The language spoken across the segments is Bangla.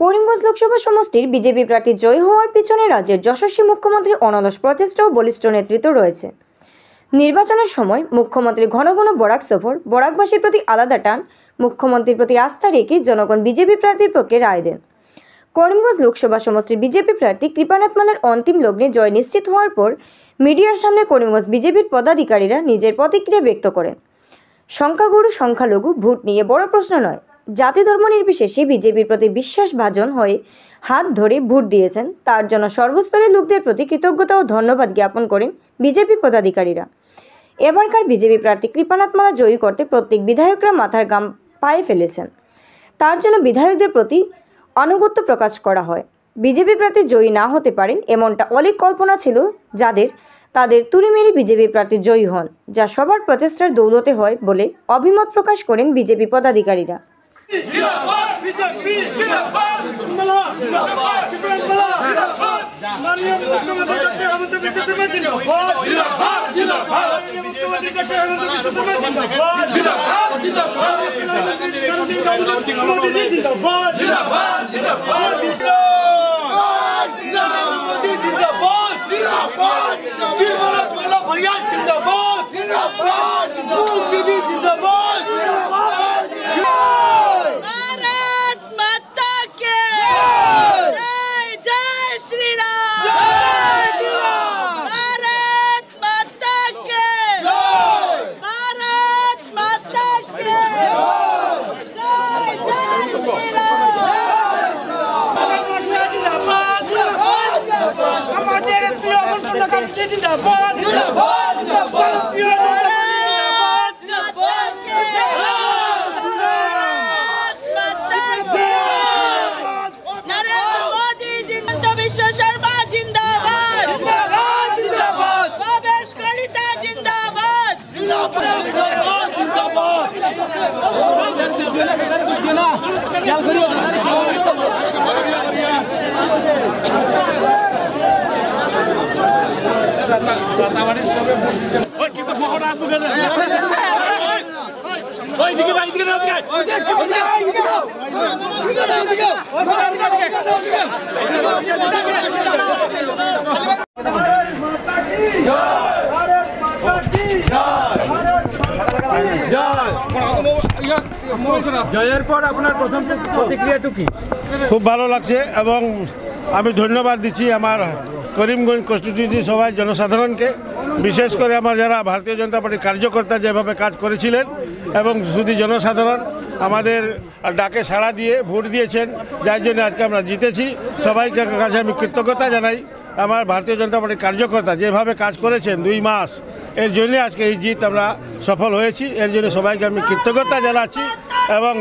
করিমগঞ্জ লোকসভা সমষ্টির বিজেপি প্রার্থী জয়ী হওয়ার পিছনে রাজ্যের যশস্বী মুখ্যমন্ত্রীর অনলস প্রচেষ্টা ও বলিষ্ঠ নেতৃত্ব রয়েছে। নির্বাচনের সময় মুখ্যমন্ত্রীর ঘন ঘন বরাক সফর, বরাকবাসীর প্রতি আলাদা টান, মুখ্যমন্ত্রীর প্রতি আস্থা রেখে জনগণ বিজেপি প্রার্থীর পক্ষে রায় দেন। করিমগঞ্জ লোকসভা সমষ্টির বিজেপি প্রার্থী কৃপানাথ মালার অন্তিম লগ্নে জয় নিশ্চিত হওয়ার পর মিডিয়ার সামনে করিমগঞ্জ বিজেপির পদাধিকারীরা নিজের প্রতিক্রিয়া ব্যক্ত করেন। সংখ্যাগুরু সংখ্যালঘু ভোট নিয়ে বড় প্রশ্ন নয়, জাতি ধর্ম নির্বিশেষে বিজেপির প্রতি বিশ্বাসভাজন হয়ে হাত ধরে ভোট দিয়েছেন, তার জন্য সর্বস্তরের লোকদের প্রতি কৃতজ্ঞতা ও ধন্যবাদ জ্ঞাপন করেন বিজেপি পদাধিকারীরা। এবারকার বিজেপি প্রার্থী কৃপানাথ মালা জয়ী করতে প্রত্যেক বিধায়করা মাথার ঘাম পায়ে ফেলেছেন, তার জন্য বিধায়কদের প্রতি আনুগত্য প্রকাশ করা হয়। বিজেপি প্রার্থী জয়ী না হতে পারেন এমনটা অনেক কল্পনা ছিল তাদের তুড়িমেরি বিজেপি প্রার্থী জয়ী হন, যা সবার প্রচেষ্টার দৌলতে হয় বলে অভিমত প্রকাশ করেন বিজেপি পদাধিকারীরা। জয়ের পর আপনার প্রথম প্রতিক্রিয়াটা কি? খুব ভালো লাগছে এবং আমি ধন্যবাদ দিচ্ছি আমার করিমগঞ্জ কনস্টিটিউয়েন্সি সভায় জনসাধারণকে, বিশেষ করে আমার যারা ভারতীয় জনতা পার্টির কার্যকর্তা যেভাবে কাজ করেছিলেন এবং শুধু জনসাধারণ আমাদের ডাকে সাড়া দিয়ে ভোট দিয়েছেন, যার জন্য আজকে আমরা জিতেছি। সবাইকে কাছে আমি কৃতজ্ঞতা জানাই। আমার ভারতীয় জনতা পার্টির কার্যকর্তা যেভাবে কাজ করেছেন 2 মাস, এর জন্য আজকে এই জিত আমরা সফল হয়েছি। এর জন্য সবাইকে আমি কৃতজ্ঞতা জানাচ্ছি এবং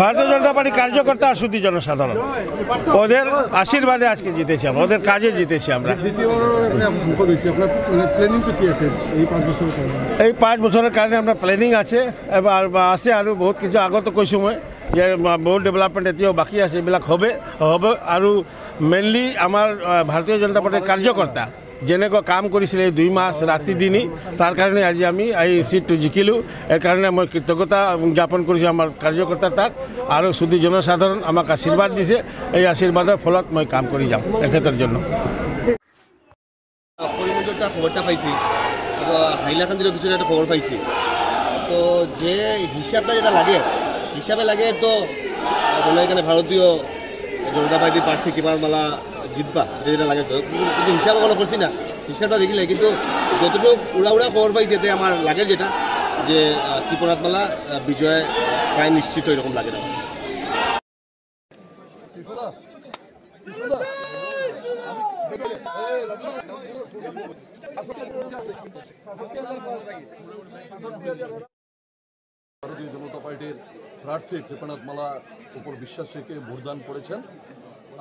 ভারতীয় জনতা পার্টির কার্যকর্তা আর শুধু জনসাধারণ, ওদের আশীর্বাদে আজকে জিতেছি আমরা, ওদের কাজে জিতেছি আমরা। এই 5 বছরের কারণে আমরা প্ল্যানিং আছে এবার আছে আৰু বহুত কিছু আগত কৈছো মই যে বহুত ডেভেলপমেন্ট এতিয়াও বাকি আছে, এইবিলাক হবে আৰু মেইনলি আমাৰ ভাৰতীয় জনতা পাৰ্টিৰ কাৰ্যকৰ্তা যেনেকৈ কাম কৰিছিলে 2 মাস ৰাতি দিনি, তাৰ কাৰণে আজি আমি এই সিটটো জিকিলোঁ। এর কাৰণে মই কৃতজ্ঞতা জ্ঞাপন কৰিছোঁ আমাৰ কাৰ্যকৰ্তা তাত, আৰু শুধু জনসাধাৰণ আমাক আশীৰ্বাদ দিছে। এই আশীৰ্বাদৰ ফলত মই কাম কৰি যাম এখেতৰ জন্য। করিমগঞ্জটা খবরটা পাইছি, হাইলাকান্দির কিছু একটা খবর পাইছি, তো যে হিসাবটা যেটা হিসাবে লাগে তো এখানে ভারতীয় জনতা পার্টির প্রার্থী কৃপানাথ মালা জিতবা যেটা লাগে, কিন্তু হিসাবে কোনো করছি না। হিসাবটা দেখিলে কিন্তু যতটুকু উড়া খবর পাইছে এতে আমার লাগে যেটা যে কৃপানাথ মালা বিজয় প্রায় নিশ্চিত এরকম লাগে না। ভারতীয় জনতা পার্টির প্রার্থী কৃপানাথ মালা উপর বিশ্বাস রেখে ভোটদান করেছেন।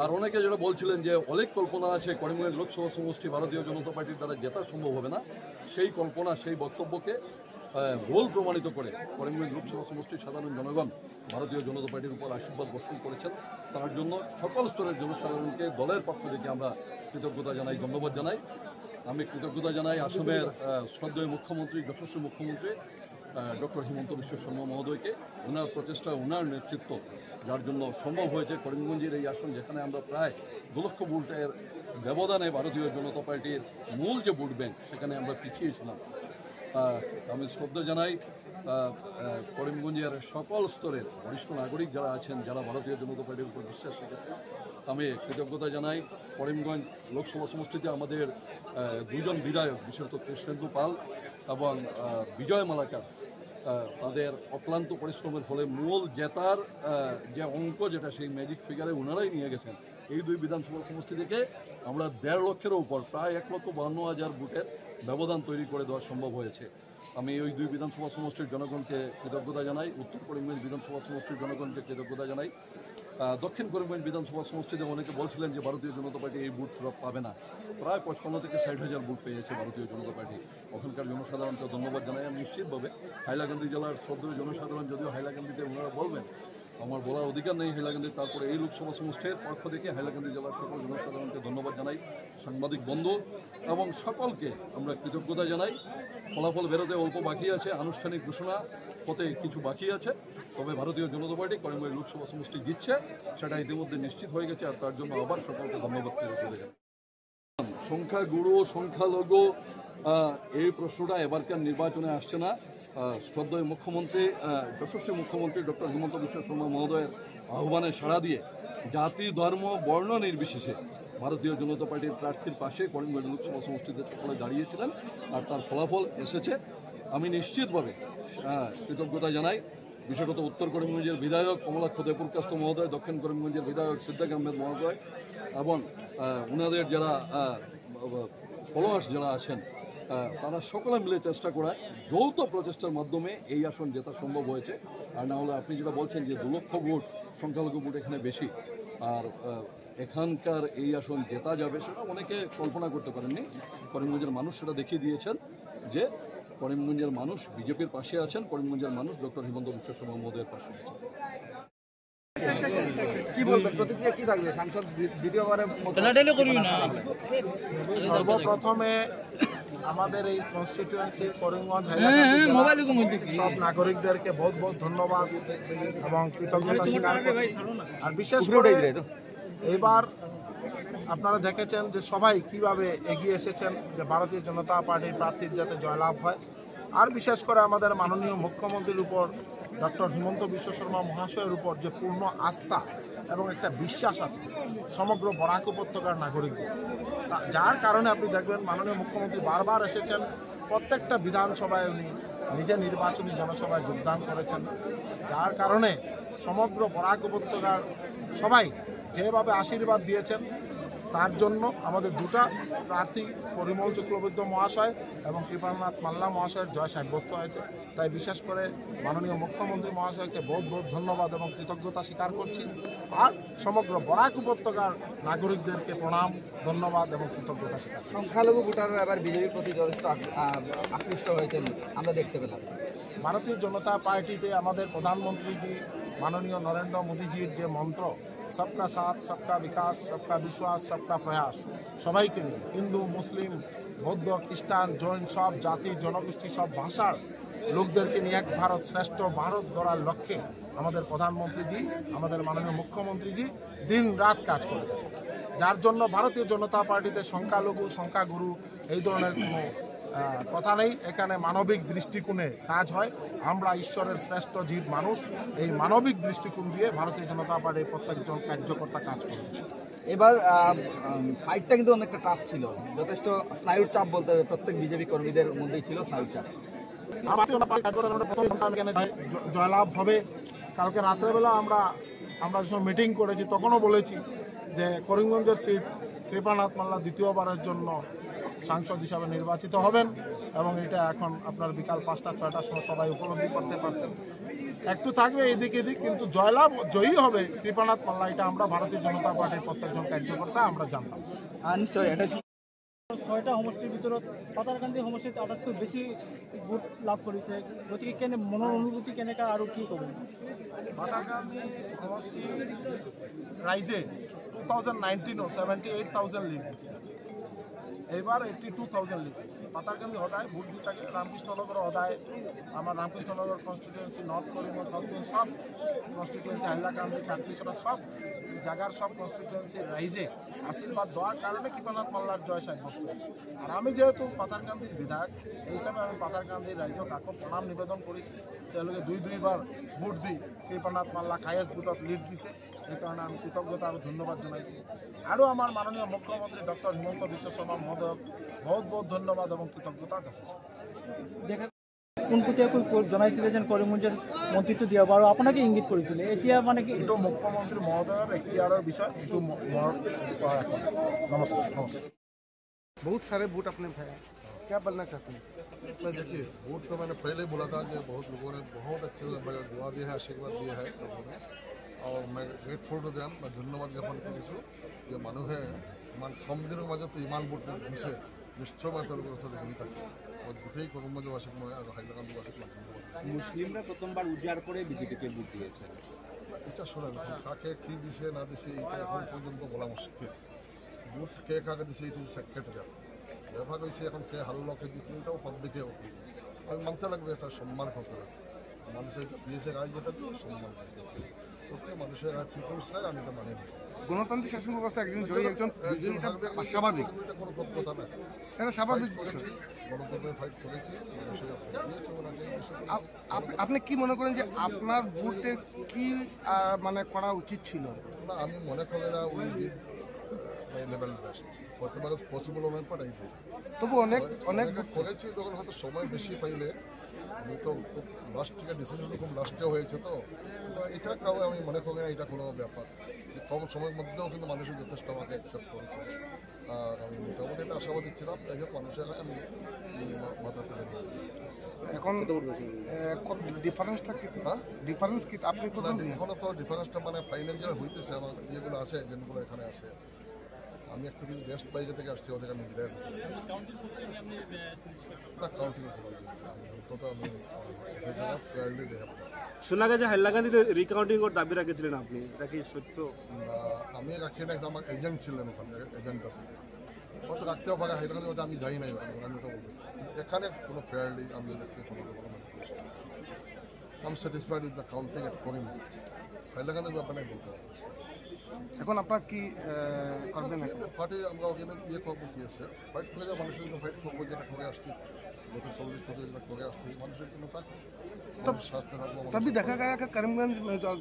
আর অনেকে যেটা বলছিলেন যে অনেক কল্পনা আছে করিমগঞ্জ লোকসভা সমষ্টি ভারতীয় জনতা পার্টির দ্বারা জেতা সম্ভব হবে না, সেই কল্পনা সেই বক্তব্যকে ভুল প্রমাণিত করে করিমগঞ্জ লোকসভা সমষ্টির সাধারণ জনগণ ভারতীয় জনতা পার্টির উপর আশীর্বাদ বর্ষণ করেছেন। তার জন্য সকল স্তরের জনসাধারণকে দলের পক্ষ থেকে আমরা কৃতজ্ঞতা জানাই, ধন্যবাদ জানাই। আমি কৃতজ্ঞতা জানাই আসামের শ্রদ্ধেয় মুখ্যমন্ত্রী, যশস্বী মুখ্যমন্ত্রী ডক্টর হিমন্ত বিশ্ব শর্মা মহোদয়কে, ওনার প্রচেষ্টা, ওনার নেতৃত্ব, যার জন্য সম্ভব হয়েছে করিমগঞ্জের এই আসন, যেখানে আমরা প্রায় 2 লক্ষ ভোটের ব্যবধানে ভারতীয় জনতা পার্টির মূল যে ভোট ব্যাংক, সেখানে আমরা পিছিয়েছিলাম। আমি শ্রদ্ধা জানাই করিমগঞ্জের সকল স্তরের বরিষ্ঠ নাগরিক যারা আছেন, যারা ভারতীয় জনতা পার্টির উপর বিশ্বাস রেখেছেন। আমি কৃতজ্ঞতা জানাই করিমগঞ্জ লোকসভা সমষ্টিতে আমাদের 2 জন বিধায়ক, বিশেষত কৃষ্ণেন্দু পাল এবং বিজয় মালাকার, তাদের অক্লান্ত পরিশ্রমের ফলে মূল জেতার যে অঙ্ক, যেটা সেই ম্যাজিক ফিগারে ওনারাই নিয়ে গেছেন। এই 2 বিধানসভা সমষ্টি থেকে আমরা 1.5 লক্ষেরও উপর, প্রায় 1,52,000 ভোটের ব্যবধান তৈরি করে দেওয়া সম্ভব হয়েছে। আমি ওই 2 বিধানসভা সমষ্টির জনগণকে কৃতজ্ঞতা জানাই, উত্তর করিমগঞ্জ বিধানসভা সমষ্টির জনগণকে কৃতজ্ঞতা জানাই। দক্ষিণ করিমগঞ্জ বিধানসভা সমষ্টিতে অনেকে বলছিলেন যে ভারতীয় জনতা পার্টি এই ভোট পাবে না। প্রায় 55 থেকে 60,000 ভোট পেয়েছে ভারতীয় জনতা পার্টি। ওখানকার জনসাধারণকে ধন্যবাদ জানাই। আমি নিশ্চিতভাবে হাইলাকান্দি জেলার শ্রদ্ধেয় জনসাধারণ, যদিও হাইলাকান্দিতে ওনারা বলবেন, আমার বলার অধিকার নেই হাইলাকান্দি, তারপরে এই লোকসভা সমষ্টির পক্ষ থেকে হাইলাকান্দি জেলার সকল জনসাধারণকে ধন্যবাদ জানাই, সাংবাদিক বন্ধু এবং সকলকে আমরা কৃতজ্ঞতা জানাই। ফলাফল বেরোতে অল্প বাকি আছে, আনুষ্ঠানিক ঘোষণা হতে কিছু বাকি আছে, তবে ভারতীয় জনতা পার্টি করিমগঞ্জ লোকসভা সমষ্টি জিতছে, সেটা ইতিমধ্যে নিশ্চিত হয়ে গেছে। আর তার জন্য আবার সকলকে ধন্যবাদ করে যাই। সংখ্যাগুরু, সংখ্যালঘু, এই প্রশ্নটা এবারকার নির্বাচনে আসছে না। শ্রদ্ধেয় মুখ্যমন্ত্রী, যশস্বী মুখ্যমন্ত্রী ডক্টর হিমন্ত বিশ্ব শর্মা মহোদয়ের আহ্বানে সাড়া দিয়ে জাতি, ধর্ম, বর্ণ নির্বিশেষে ভারতীয় জনতা পার্টির প্রার্থীর পাশে করিমগঞ্জ লোকসভা সমষ্টিতে সকলে দাঁড়িয়েছিলেন, আর তার ফলাফল এসেছে। আমি নিশ্চিতভাবে কৃতজ্ঞতা জানাই, বিশেষত উত্তর করিমগঞ্জের বিধায়ক কমলাক্ষ দেবপুরকাস্ত মহোদয়, দক্ষিণ করিমগঞ্জের বিধায়ক সিদ্দিক আহমেদ মহোদয় এবং ওনাদের যারা ফলোয়ার্স যারা আছেন, তারা সকলে মিলে চেষ্টা করায় যৌথ প্রচেষ্টার মাধ্যমে এই আসন জেতা সম্ভব হয়েছে। আর না হলে আপনি যেটা বলছেন যে 2 লক্ষ ভোট, সংখ্যালঘু ভোট এখানে বেশি, আর এখানকার এই আসন জেতা যাবে সেটা অনেকে কল্পনা করতে পারেননি। করিমগঞ্জের মানুষ সেটা দেখিয়ে দিয়েছেন যে করিমগঞ্জের মানুষ বিজেপির পাশে আছেন, করিমগঞ্জের মানুষ ডক্টর হিমন্ত বিশ্ব শর্মা মহোদয়ের পাশে আছেন। কি বলবেন, প্রতিক্রিয়া কি থাকবে? সাংসদ দ্বিতীয়বারের সর্বপ্রথমে আমাদের এই কনস্টিটিউয়েন্সি করিমগঞ্জ সব নাগরিকদেরকে বহুত বহুত ধন্যবাদ এবং কৃতজ্ঞতা স্বীকার করছি। আর বিশেষ করে এইবার আপনারা দেখেছেন যে সবাই কিভাবে এগিয়ে এসেছেন যে ভারতীয় জনতা পার্টির প্রার্থীর যাতে জয়লাভ হয়। আর বিশেষ করে আমাদের মাননীয় মুখ্যমন্ত্রীর উপর, ডক্টর হিমন্ত বিশ্ব শর্মা মহাশয়ের উপর যে পূর্ণ আস্থা এবং একটা বিশ্বাস আছে সমগ্র বরাক উপত্যকার নাগরিকদের, যার কারণে আপনি দেখবেন মাননীয় মুখ্যমন্ত্রী বারবার এসেছেন, প্রত্যেকটা বিধানসভায় উনি নিজে নির্বাচনী জনসভায় যোগদান করেছেন, যার কারণে সমগ্র বরাক উপত্যকার সবাই যেভাবে আশীর্বাদ দিয়েছেন, তার জন্য আমাদের 2টা প্রার্থী পরিমল চক্রবর্তী মহাশয় এবং কৃপানাথ মাল্লা মহাশয়ের জয় সাব্যস্ত হয়েছে। তাই বিশেষ করে মাননীয় মুখ্যমন্ত্রী মহাশয়কে বহুত বহুত ধন্যবাদ এবং কৃতজ্ঞতা স্বীকার করছি। আর সমগ্র বরাক উপত্যকার নাগরিকদেরকে প্রণাম, ধন্যবাদ এবং কৃতজ্ঞতা স্বীকার। সংখ্যালঘু ভোটাররা এবার বিজেপির প্রতি যথেষ্ট আকৃষ্ট হয়েছেন আমরা দেখতে পেলাম। ভারতীয় জনতা পার্টিতে আমাদের প্রধানমন্ত্রীজি মাননীয় নরেন্দ্র মোদীজির যে মন্ত্র সবকা সাথ, সবকা বিকাশ, সবকা বিশ্বাস, সবকা প্রয়াস, সবাইকে নিয়ে হিন্দু, মুসলিম, বৌদ্ধ, খ্রিস্টান, জৈন সব জাতি, জনগোষ্ঠী, সব ভাষার লোকদেরকে নিয়ে এক ভারত, শ্রেষ্ঠ ভারত গড়ার লক্ষ্যে আমাদের প্রধানমন্ত্রীজি, আমাদের মাননীয় মুখ্যমন্ত্রীজি দিন রাত কাজ করে, যার জন্য ভারতীয় জনতা পার্টিতে সংখ্যালঘু, সংখ্যাগুরু এই ধরনের কোনো কথা নেই। এখানে মানবিক দৃষ্টিকোণে কাজ হয়। আমরা ঈশ্বরের শ্রেষ্ঠ জীব মানুষ, এই মানবিক দৃষ্টিকোণ দিয়ে ভারতীয় জনতা পার্টির প্রত্যেকজন কার্যকর্তা কাজ করে। এবার ফাইটটা কিন্তু অনেকটা টাফ ছিল, যথেষ্ট স্নায়ুর চাপ বলতে হবে, প্রত্যেক বিজেপি কর্মীদের মধ্যেই ছিল স্নায়ুর চাপ। জয়লাভ হবে। কালকে রাত্রেবেলা আমরা যখন মিটিং করেছি তখনও বলেছি যে করিমগঞ্জের সিট কৃপানাথ মাল্লা দ্বিতীয়বারের জন্য সাংসদ হিসাবে নির্বাচিত হবেন এবং এটা এখন আপনার বিকাল 5টা-6টার সময় সবাই উপলব্ধি করতে পারছেন। একটু থাকবে এদিক এদিক, কিন্তু জয়ী হবে কৃপানাথ মাল্লা, এটা আমরা ভারতীয় জনতা পার্টির প্রত্যেকজন কার্যকর্তা আমরা জানতাম। নিশ্চয়ই এটা 6টা সমষ্টিৰ ভিতৰত পাতাৰকান্দি সমষ্টিত আটাইতকৈ বেছি ভোট লাভ কৰিছে, গতিকে মনৰ অনুভূতি কেনেকুৱা আৰু কি ক'ব? পাতারকান্দি সমষ্টি রাইজে 2019 78,000 লিড দিছে। এইবার 82,000 লিটার পাতারকান্দি হদায় ভোট দিয়ে থাকে রামকৃষ্ণনগর হদায় আমার Ramkrishnanagar constituency north Karimganj south Karimganj সব কনস্টিটুয়েন্সি হাইলাকান্দি কাটলিছড়া সব জায়গার সব কনস্টিটুয়েন্সি রাইজে আশীর্বাদ দেওয়ার কারণে কৃপানাথ মাল্লার জয় সাব্যস্ত হয়েছে। আর আমি যেহেতু পাতারকান্দির বিধায়ক এই হিসাবে আমি পাতারকান্দির রাইজক কাকু প্রণাম নিবেদন করেছি তেওঁলোকে দুইবার ভোট দি কৃপানাথ মাল্লা হাইয়েস্ট ভোটত লিড দিছে সেইকাৰণে আমি কৃতজ্ঞতা আৰু ধন্যবাদ জনাইছোঁ। আৰু আমাৰ মাননীয় মুখ্যমন্ত্ৰী ডক্টৰ হিমন্ত বিশ্ব শৰ্মা মহোদয়ক বহুত ধন্যবাদ এবং কৃতজ্ঞতা যাচিছোঁ। দেখা পোনপটীয়াকৈ জনাইছিলে যেন কৰিমগঞ্জৰ মন্ত্ৰীত্ব দিয়া হ'ব আৰু আপোনাকে ইংগিত কৰিছিলে, এতিয়া মানে কি এইটো মুখ্যমন্ত্ৰী মহোদয়ৰ এখতিয়াৰৰ বিষয়, এইটো মোৰ নমস্কাৰ। बहुत सारे वोट अपने भाई क्या बोलना चाहते हैं? मैं देखिए वोट तो मैंने पहले ही बोला था कि बहुत लोगों ने बहुत अच्छे दुआ दिया है, आशीर्वाद दिया है लोगों ने, और मैं ग्रेटफुल टू देम। मैं धन्यवाद জ্ঞাপন কৰিছোঁ যে মানুহে ইমান কম দিনৰ মাজতে ইমান ভোট দিছে, নিশ্চয় মই তেওঁলোকৰ কথা জানি থাকি মই গোটেই কৰিমগঞ্জবাসীক মই আৰু হাইলাকান্দিবাসীক মই ধন্যবাদ। মুসলিমরা প্রথমবার উজাড় করে বিজেপিকে ভোট দিয়েছে। এটা শোনেন, এখন কাকে কী দিছে না দিছে এটা এখন পর্যন্ত বলা মুশকিল। ভোট কে কাকে দিছে এটি সেক্রেটারি ব্যাপার হয়েছে, এখন কে হাল্লকে দিচ্ছে এটাও সব দিকে আমি মানতে লাগবে, একটা সম্মান করতে লাগবে। মানুষের দিয়েছে রায় যেটা দিয়ে সম্মান করতে হবে। ওকে মানুষের রায় পিপুলস রায় আমি এটা মানি না। গণতান্ত্রিক শাসন ব্যবস্থা একজন জয়ী একজন একজন থাকবে, স্বাভাবিক, এটা কোনো কথা না। এটা স্বাভাবিক করেছি, গণতন্ত্রে ফাইট করেছি, মানুষের দিয়েছে ওনাকে। আপনি কি মনে করেন যে আপনার ভোটে কি মানে করা উচিত ছিল? না, আমি মনে করি না we did my level best, whatever is possible women but I did. তবু অনেক করেছি, তখন হয়তো সময় বেশি পাইলে আমি তো খুব লাস্ট থেকে ডিসিশন খুব লাস্টে হয়েছে, তো এটা কাউ আমি মনে করি না এটা কোনো ব্যাপার। কম সময়ের মধ্যেও কিন্তু মানুষের যথেষ্ট আমাকে অ্যাকসেপ্ট করেছে, আর আমি মোটামুটি এটা আশাবাদী ছিলাম। যাই হোক মানুষের আমি মাথা তুলে নিই। এখন ডিফারেন্সটা কি? ডিফারেন্স কি আপনি এখনো তো ডিফারেন্সটা মানে ফাইনাল যেটা হইতেছে, আমার ইয়েগুলো আছে এজেন্টগুলো এখানে আছে, আমি একটু কিছু গেস্ট বাইরে থেকে আসছি, ওদের আমি বিদায় না কাউন্টিং তো আমি ফেয়ারলি দেখাবো। শোনা গেছে হাইলাকান্দিতে রিকাউন্টিং এর দাবি রাখেছিলেন আপনি, এটা কি সত্য? আমি রাখি না, আমার এজেন্ট ছিলেন ওখানে, এজেন্ট আছে, হয়তো রাখতেও পারে হাইলাকান্দি, ওটা আমি যাই নাই ওখানে, আমি ওটা বলতে এখানে কোনো ফেয়ারলি আমি আম স্যাটিসফাইড উইথ দ্য কাউন্টিং এট করিমগঞ্জ। হাইলাকান্দির ব্যাপারে বলতে পারবো। এখন আপনার কি করবেন? পার্টি আমরা ওখানে ইয়ে করবো, কি আছে ফাইট করে যাওয়া মানুষের জন্য ফাইট করবো, যেটা করে আসছি গত 40-50 যেটা করে আসছি মানুষের জন্য, তাকে স্বাস্থ্য রাখবো। तभी देखा गया कि करीमगंज में जो